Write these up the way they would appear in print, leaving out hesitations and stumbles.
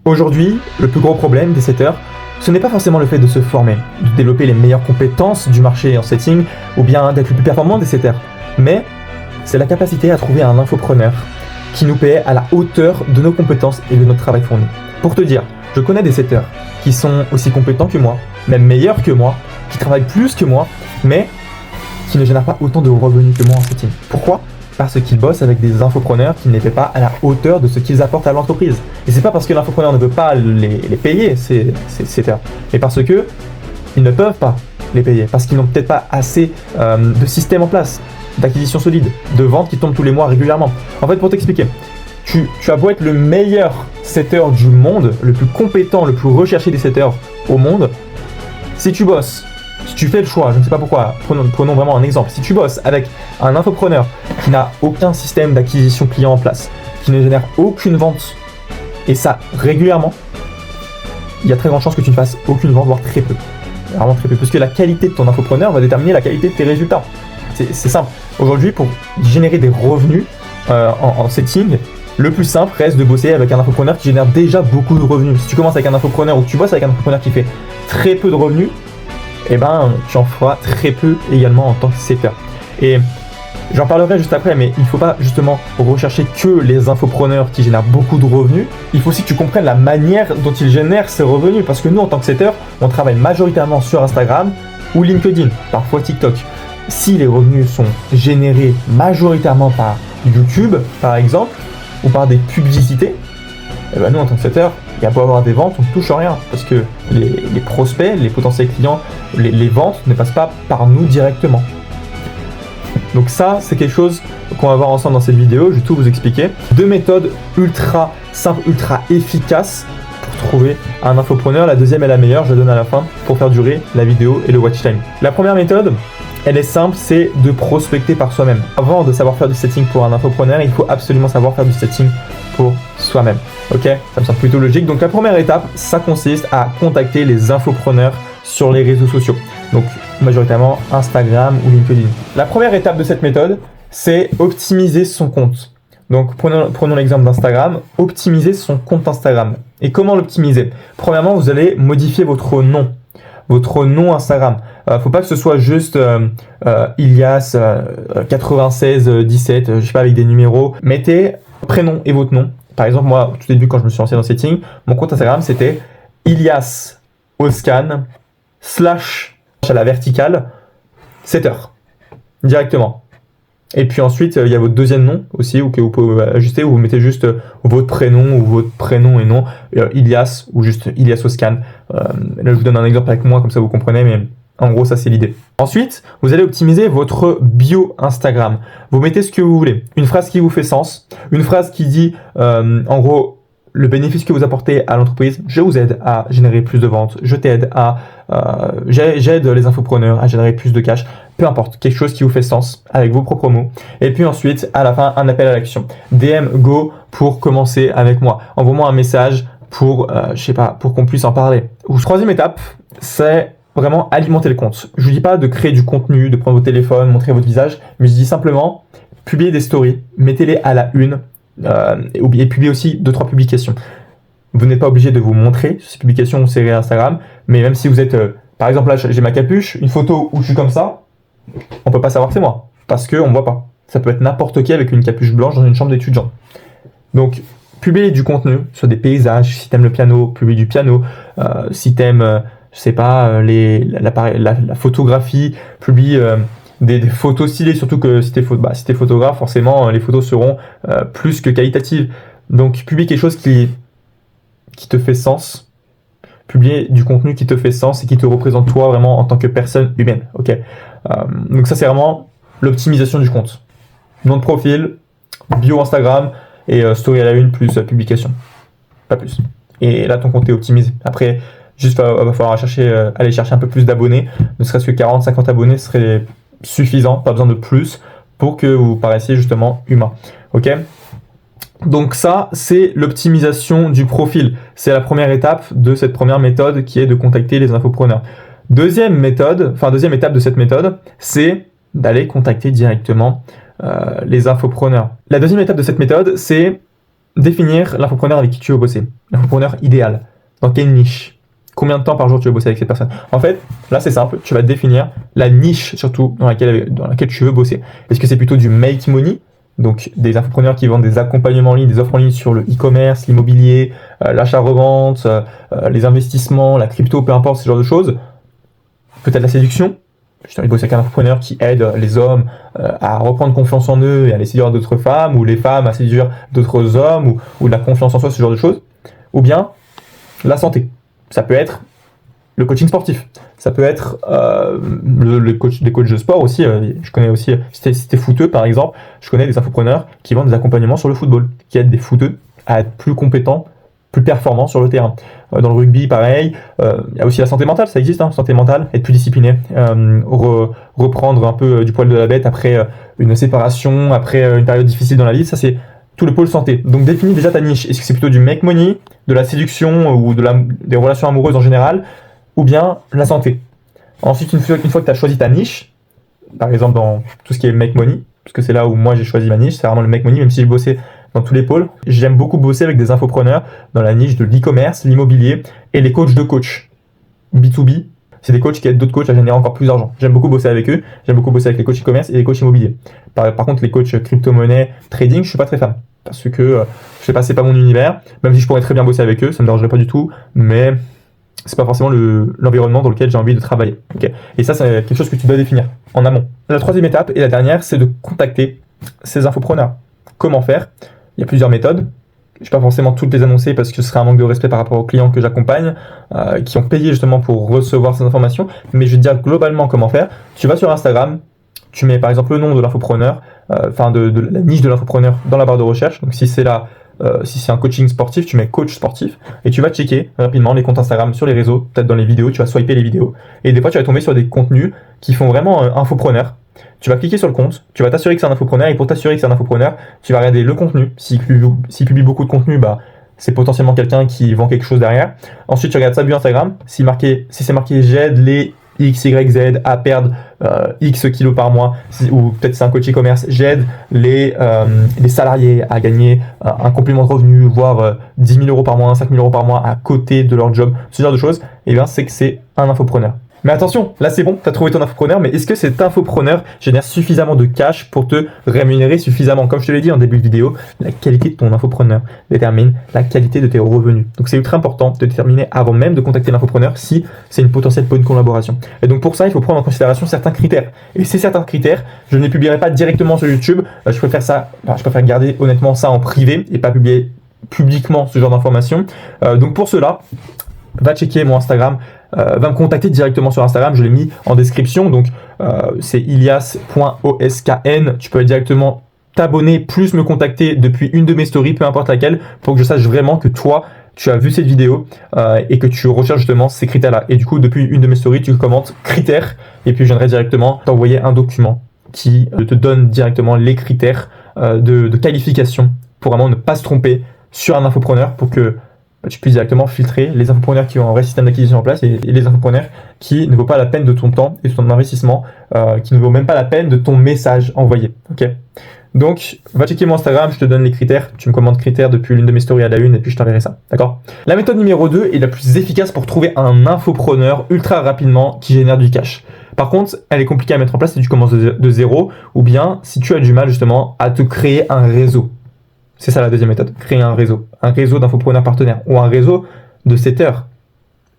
Aujourd'hui, le plus gros problème des setters, ce n'est pas forcément le fait de se former, de développer les meilleures compétences du marché en setting, ou bien d'être le plus performant des setters, mais c'est la capacité à trouver un infopreneur qui nous paie à la hauteur de nos compétences et de notre travail fourni. Pour te dire, je connais des setters qui sont aussi compétents que moi, même meilleurs que moi, qui travaillent plus que moi, mais qui ne génèrent pas autant de revenus que moi en setting. Pourquoi ? Parce qu'ils bossent avec des infopreneurs qui ne les paient pas à la hauteur de ce qu'ils apportent à l'entreprise. Et c'est pas parce que l'infopreneur ne veut pas les payer, ces setters, mais parce que ils ne peuvent pas les payer, parce qu'ils n'ont peut-être pas assez de système en place, d'acquisition solide, de ventes qui tombent tous les mois régulièrement. En fait, pour t'expliquer, tu as beau être le meilleur setter du monde, le plus compétent, le plus recherché des setters au monde, si tu bosses, si tu fais le choix, je ne sais pas pourquoi, prenons vraiment un exemple, si tu bosses avec un infopreneur qui n'a aucun système d'acquisition client en place, qui ne génère aucune vente, et ça régulièrement, il y a très grande chance que tu ne fasses aucune vente, voire très peu. Vraiment très peu, parce que la qualité de ton infopreneur va déterminer la qualité de tes résultats. C'est simple. Aujourd'hui, pour générer des revenus en setting, le plus simple reste de bosser avec un infopreneur qui génère déjà beaucoup de revenus. Si tu commences avec un infopreneur ou que tu bosses avec un infopreneur qui fait très peu de revenus, eh ben, tu en feras très peu également en tant que setter. Et j'en parlerai juste après, mais il ne faut pas justement rechercher que les infopreneurs qui génèrent beaucoup de revenus. Il faut aussi que tu comprennes la manière dont ils génèrent ces revenus, parce que nous, en tant que setter, on travaille majoritairement sur Instagram ou LinkedIn, parfois TikTok. Si les revenus sont générés majoritairement par YouTube, par exemple, ou par des publicités, eh ben nous, en tant que setter, il y a beau avoir des ventes, on ne touche rien, parce que les prospects, les potentiels clients, les ventes ne passent pas par nous directement. Donc ça, c'est quelque chose qu'on va voir ensemble dans cette vidéo, je vais tout vous expliquer. 2 méthodes ultra simples, ultra efficaces pour trouver un infopreneur. La deuxième est la meilleure, je la donne à la fin pour faire durer la vidéo et le watch time. La première méthode, elle est simple, c'est de prospecter par soi-même. Avant de savoir faire du setting pour un infopreneur, il faut absolument savoir faire du setting pour soi-même. Ok, ça me semble plutôt logique. Donc la première étape, ça consiste à contacter les infopreneurs sur les réseaux sociaux. Donc majoritairement Instagram ou LinkedIn. La première étape de cette méthode, c'est optimiser son compte. Donc prenons l'exemple d'Instagram, optimiser son compte Instagram. Et comment l'optimiser ? Premièrement, vous allez modifier votre nom Instagram. Faut pas que ce soit juste Ilias 9617, je sais pas, avec des numéros. Mettez prénom et votre nom. Par exemple, moi, au tout début, quand je me suis lancé dans le setting, mon compte Instagram, c'était Ilias Oscan / à la verticale, setter, directement. Et puis ensuite, il y a votre deuxième nom aussi, que vous pouvez ajuster, où vous mettez juste votre prénom ou votre prénom et nom, Ilias ou juste Ilias Oscan. Là, je vous donne un exemple avec moi, comme ça vous comprenez, mais en gros, ça c'est l'idée. Ensuite, vous allez optimiser votre bio Instagram. Vous mettez ce que vous voulez. Une phrase qui vous fait sens, une phrase qui dit, en gros, le bénéfice que vous apportez à l'entreprise, je vous aide à générer plus de ventes, je t'aide à, j'aide les infopreneurs à générer plus de cash, peu importe, quelque chose qui vous fait sens avec vos propres mots. Et puis ensuite, à la fin, un appel à l'action. DM go pour commencer avec moi. Envoie-moi un message pour, je sais pas, pour qu'on puisse en parler. Troisième étape, c'est vraiment alimenter le compte. Je vous dis pas de créer du contenu, de prendre votre téléphone, montrer votre visage, mais je dis simplement, publiez des stories, mettez-les à la une, et publiez aussi 2-3 publications. Vous n'êtes pas obligé de vous montrer sur ces publications ou séries Instagram, mais même si vous êtes, par exemple là j'ai ma capuche, une photo où je suis comme ça, on peut pas savoir que c'est moi, parce qu'on me voit pas. Ça peut être n'importe qui avec une capuche blanche dans une chambre d'étudiant. Donc publiez du contenu, soit des paysages, si t'aimes le piano, publiez du piano, si t'aimes, je sais pas, la photographie, publie des photos stylées, surtout que si t'es photographe, forcément les photos seront plus que qualitatives. Donc publie quelque chose qui te fait sens, publier du contenu qui te fait sens et qui te représente toi vraiment en tant que personne humaine. Ok. Donc ça c'est vraiment l'optimisation du compte. Nom de profil, bio Instagram et story à la une plus publication. Pas plus. Et là ton compte est optimisé. Après, juste va falloir aller chercher un peu plus d'abonnés, ne serait-ce que 40-50 abonnés serait suffisant, pas besoin de plus pour que vous paraissiez justement humain. Ok ? Donc ça, c'est l'optimisation du profil. C'est la première étape de cette première méthode qui est de contacter les infopreneurs. Deuxième étape de cette méthode, c'est d'aller contacter directement les infopreneurs. La deuxième étape de cette méthode, c'est définir l'infopreneur avec qui tu veux bosser, l'infopreneur idéal, dans quelle niche, combien de temps par jour tu veux bosser avec cette personne. En fait, là c'est simple, tu vas définir la niche surtout dans laquelle tu veux bosser. Est-ce que c'est plutôt du make money, donc des infopreneurs qui vendent des accompagnements en ligne, des offres en ligne sur le e-commerce, l'immobilier, l'achat-revente, les investissements, la crypto, peu importe, ce genre de choses. Peut-être la séduction. Je t'ai envie de bosser avec un entrepreneur qui aide les hommes à reprendre confiance en eux et à les séduire d'autres femmes, ou les femmes à séduire d'autres hommes, ou de la confiance en soi, ce genre de choses. Ou bien la santé. Ça peut être le coaching sportif. Ça peut être des coachs de sport aussi. Je connais aussi, si t'es footeux par exemple, je connais des infopreneurs qui vendent des accompagnements sur le football, qui aident des footeux à être plus compétents, plus performants sur le terrain. Dans le rugby, pareil. Il y a aussi la santé mentale, ça existe, santé mentale, être plus discipliné, reprendre un peu du poil de la bête après une séparation, après une période difficile dans la vie. Ça, c'est tout le pôle santé. Donc, définis déjà ta niche. Est-ce que c'est plutôt du make money, de la séduction ou des relations amoureuses en général, ou bien la santé? Ensuite, une fois que tu as choisi ta niche, par exemple dans tout ce qui est make money, parce que c'est là où moi j'ai choisi ma niche, c'est vraiment le make money, même si j'ai bossé dans tous les pôles. J'aime beaucoup bosser avec des infopreneurs dans la niche de l'e-commerce, l'immobilier et les coachs de coach. B2B, c'est des coachs qui aident d'autres coachs à générer encore plus d'argent. J'aime beaucoup bosser avec eux, j'aime beaucoup bosser avec les coachs e-commerce et les coachs immobiliers. Par contre, les coachs crypto-monnaie, trading, je suis pas très fan. Parce que je sais pas, c'est pas mon univers, même si je pourrais très bien bosser avec eux, ça me dérangerait pas du tout, mais c'est pas forcément l'environnement dans lequel j'ai envie de travailler. Okay. Et ça, c'est quelque chose que tu dois définir en amont. La troisième étape et la dernière, c'est de contacter ces infopreneurs. Comment faire? Il y a plusieurs méthodes. Je ne vais pas forcément toutes les annoncer parce que ce serait un manque de respect par rapport aux clients que j'accompagne, qui ont payé justement pour recevoir ces informations. Mais je vais te dire globalement comment faire. Tu vas sur Instagram, tu mets par exemple le nom de l'infopreneur, de la niche de l'infopreneur dans la barre de recherche. Donc si c'est un coaching sportif, tu mets coach sportif et tu vas checker rapidement les comptes Instagram sur les réseaux, peut-être dans les vidéos, tu vas swiper les vidéos. Et des fois, tu vas tomber sur des contenus qui font vraiment infopreneur. Tu vas cliquer sur le compte, tu vas t'assurer que c'est un infopreneur et pour t'assurer que c'est un infopreneur, tu vas regarder le contenu. S'il publie beaucoup de contenu, c'est potentiellement quelqu'un qui vend quelque chose derrière. Ensuite, tu regardes sa bio Instagram. Si c'est marqué j'aide les XYZ à perdre X kilos par mois, ou peut-être c'est un coach e-commerce, j'aide les salariés à gagner un complément de revenu, voire 10 000 euros par mois, 5 000 euros par mois à côté de leur job, ce genre de choses, et bien c'est que c'est un infopreneur. Mais attention, là c'est bon, tu as trouvé ton infopreneur, mais est-ce que cet infopreneur génère suffisamment de cash pour te rémunérer suffisamment? Comme je te l'ai dit en début de vidéo, la qualité de ton infopreneur détermine la qualité de tes revenus. Donc c'est ultra important de déterminer avant même de contacter l'infopreneur si c'est une potentielle bonne collaboration. Et donc pour ça, il faut prendre en considération certains critères. Et ces certains critères, je ne les publierai pas directement sur YouTube. Je préfère garder honnêtement ça en privé et pas publier publiquement ce genre d'informations. Donc pour cela, va checker mon Instagram, va me contacter directement sur Instagram, je l'ai mis en description, donc c'est ilias.oskn, tu peux directement t'abonner plus me contacter depuis une de mes stories, peu importe laquelle, pour que je sache vraiment que toi, tu as vu cette vidéo et que tu recherches justement ces critères-là. Et du coup, depuis une de mes stories, tu commentes critères et puis je viendrai directement t'envoyer un document qui te donne directement les critères de qualification pour vraiment ne pas se tromper sur un infopreneur pour que tu puisses directement filtrer les infopreneurs qui ont un vrai système d'acquisition en place et les infopreneurs qui ne vaut pas la peine de ton temps et de ton investissement, qui ne vaut même pas la peine de ton message envoyé. Okay. Donc, va checker mon Instagram, je te donne les critères, tu me commandes critères depuis l'une de mes stories à la une et puis je t'enverrai ça. D'accord? La méthode numéro 2 est la plus efficace pour trouver un infopreneur ultra rapidement qui génère du cash. Par contre, elle est compliquée à mettre en place si tu commences de zéro ou bien si tu as du mal justement à te créer un réseau. C'est ça la deuxième méthode, créer un réseau d'infopreneurs partenaires ou un réseau de setters,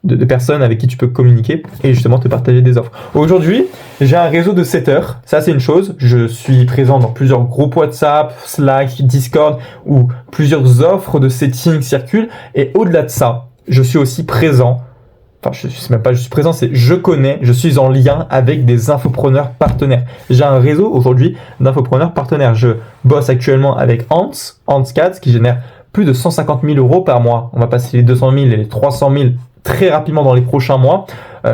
de personnes avec qui tu peux communiquer et justement te partager des offres. Aujourd'hui, j'ai un réseau de setters, ça c'est une chose, je suis présent dans plusieurs groupes WhatsApp, Slack, Discord où plusieurs offres de setting circulent et au-delà de ça, je suis aussi présent. Enfin, je suis en lien avec des infopreneurs partenaires. J'ai un réseau aujourd'hui d'infopreneurs partenaires. Je bosse actuellement avec Hans4 qui génère plus de 150 000 euros par mois. On va passer les 200 000 et les 300 000 très rapidement dans les prochains mois.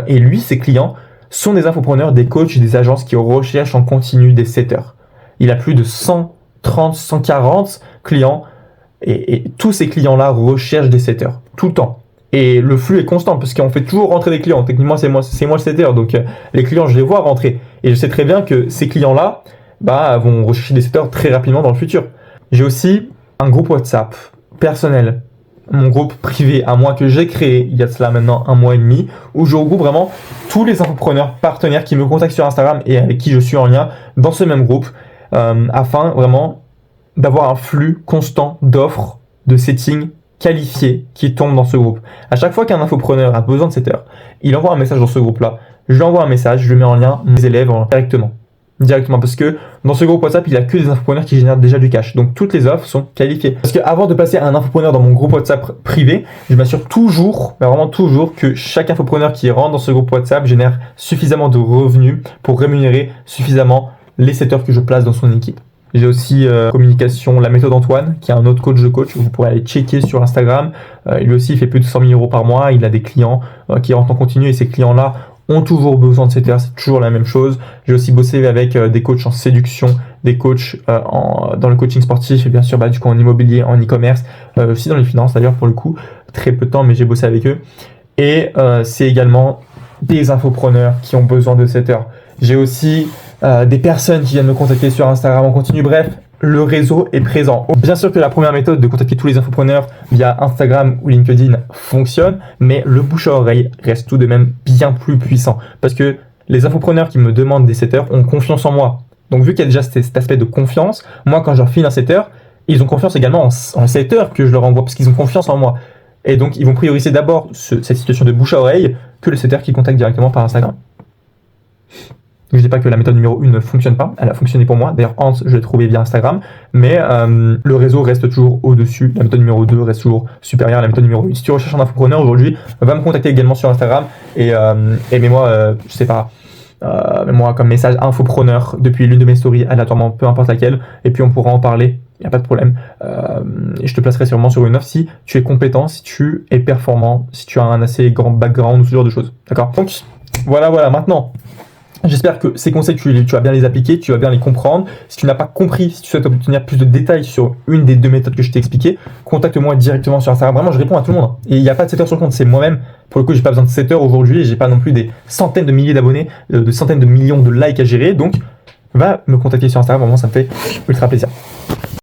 Et lui, ses clients sont des infopreneurs, des coachs, des agences qui recherchent en continu des setters. Il a plus de 130, 140 clients et tous ces clients-là recherchent des setters tout le temps. Et le flux est constant parce qu'on fait toujours rentrer des clients. Techniquement, c'est moi le setter. Donc, les clients, je les vois rentrer. Et je sais très bien que ces clients-là vont rechercher des setters très rapidement dans le futur. J'ai aussi un groupe WhatsApp personnel, mon groupe privé à moi que j'ai créé il y a cela maintenant 1 mois et demi, où je regroupe vraiment tous les infopreneurs partenaires qui me contactent sur Instagram et avec qui je suis en lien dans ce même groupe, afin vraiment d'avoir un flux constant d'offres, de settings qualifiés qui tombent dans ce groupe. À chaque fois qu'un infopreneur a besoin de setter, il envoie un message dans ce groupe-là, je lui envoie un message, je le mets en lien mes élèves directement, parce que dans ce groupe WhatsApp, il n'y a que des infopreneurs qui génèrent déjà du cash. Donc toutes les offres sont qualifiées. Parce que avant de passer à un infopreneur dans mon groupe WhatsApp privé, je m'assure toujours, mais vraiment toujours, que chaque infopreneur qui rentre dans ce groupe WhatsApp génère suffisamment de revenus pour rémunérer suffisamment les setters que je place dans son équipe. J'ai aussi communication, la méthode Antoine, qui est un autre coach de coach. Vous pourrez aller checker sur Instagram. Lui aussi, il fait plus de 100 000 euros par mois. Il a des clients qui rentrent en continu et ces clients-là ont toujours besoin de setters, c'est toujours la même chose. J'ai aussi bossé avec des coachs en séduction, des coachs dans le coaching sportif et bien sûr du coup en immobilier, en e-commerce, aussi dans les finances d'ailleurs pour le coup, très peu de temps mais j'ai bossé avec eux. Et c'est également des infopreneurs qui ont besoin de setters. J'ai aussi des personnes qui viennent me contacter sur Instagram en continu, bref. Le réseau est présent. Bien sûr que la première méthode de contacter tous les infopreneurs via Instagram ou LinkedIn fonctionne, mais le bouche à oreille reste tout de même bien plus puissant. Parce que les infopreneurs qui me demandent des setters ont confiance en moi. Donc vu qu'il y a déjà cet aspect de confiance, moi quand je leur file un setter, ils ont confiance également en setter que je leur envoie parce qu'ils ont confiance en moi. Et donc ils vont prioriser d'abord cette situation de bouche à oreille que le setter qui contacte directement par Instagram. Je ne dis pas que la méthode numéro 1 ne fonctionne pas, elle a fonctionné pour moi. D'ailleurs, Hans, je l'ai trouvé via Instagram, mais le réseau reste toujours au-dessus. La méthode numéro 2 reste toujours supérieure à la méthode numéro 1. Si tu recherches un infopreneur aujourd'hui, va me contacter également sur Instagram et mets-moi, je sais pas, mets-moi comme message infopreneur depuis l'une de mes stories, aléatoirement, peu importe laquelle, et puis on pourra en parler. Il n'y a pas de problème. Et je te placerai sûrement sur une offre si tu es compétent, si tu es performant, si tu as un assez grand background ou ce genre de choses. D'accord ? Donc, voilà, maintenant. J'espère que ces conseils, tu vas bien les appliquer, tu vas bien les comprendre. Si tu n'as pas compris, si tu souhaites obtenir plus de détails sur une des 2 méthodes que je t'ai expliquées, contacte-moi directement sur Instagram. Vraiment, je réponds à tout le monde. Et il n'y a pas de setter sur le compte, c'est moi-même. Pour le coup, j'ai pas besoin de setter aujourd'hui et j'ai pas non plus des centaines de milliers d'abonnés, de centaines de millions de likes à gérer. Donc, va me contacter sur Instagram, vraiment, ça me fait ultra plaisir.